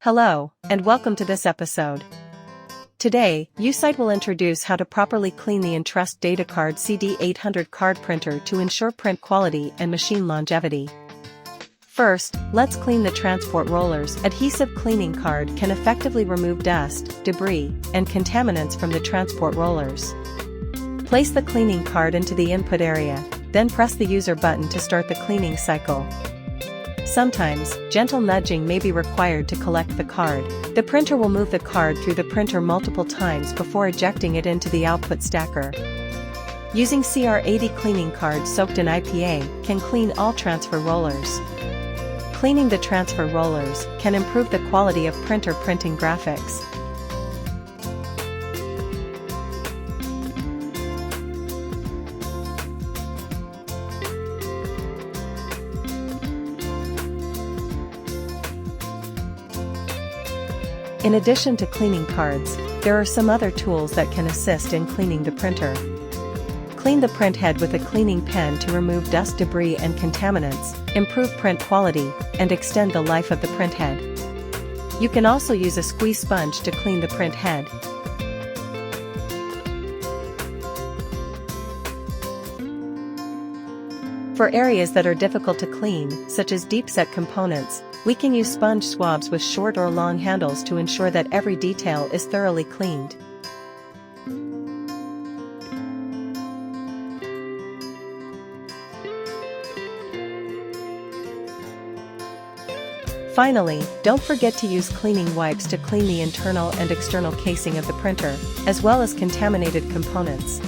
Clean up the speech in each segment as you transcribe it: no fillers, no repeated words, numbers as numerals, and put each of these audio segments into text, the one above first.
Hello, and welcome to this episode. Today, Yousite will introduce how to properly clean the Entrust Datacard CD800 card printer to ensure print quality and machine longevity. First, let's clean the transport rollers. Adhesive cleaning card can effectively remove dust, debris, and contaminants from the transport rollers. Place the cleaning card into the input area, then press the user button to start the cleaning cycle. Sometimes, gentle nudging may be required to collect the card. The printer will move the card through the printer multiple times before ejecting it into the output stacker. Using CR80 cleaning card soaked in IPA can clean all transfer rollers. Cleaning the transfer rollers can improve the quality of printer printing graphics. In addition to cleaning cards, there are some other tools that can assist in cleaning the printer. Clean the printhead with a cleaning pen to remove dust, debris and contaminants, improve print quality, and extend the life of the printhead. You can also use a squeeze sponge to clean the printhead. For areas that are difficult to clean, such as deep-set components, we can use sponge swabs with short or long handles to ensure that every detail is thoroughly cleaned. Finally, don't forget to use cleaning wipes to clean the internal and external casing of the printer, as well as contaminated components.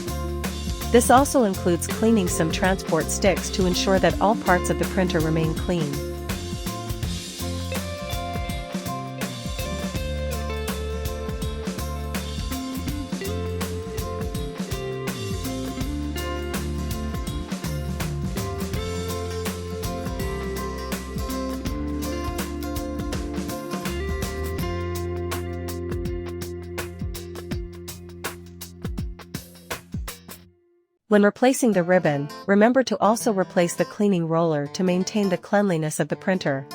This also includes cleaning some transport sticks to ensure that all parts of the printer remain clean. When replacing the ribbon, remember to also replace the cleaning roller to maintain the cleanliness of the printer.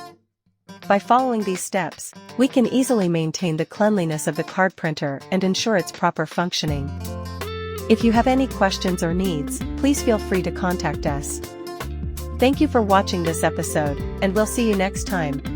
By following these steps, we can easily maintain the cleanliness of the card printer and ensure its proper functioning. If you have any questions or needs, please feel free to contact us. Thank you for watching this episode, and we'll see you next time.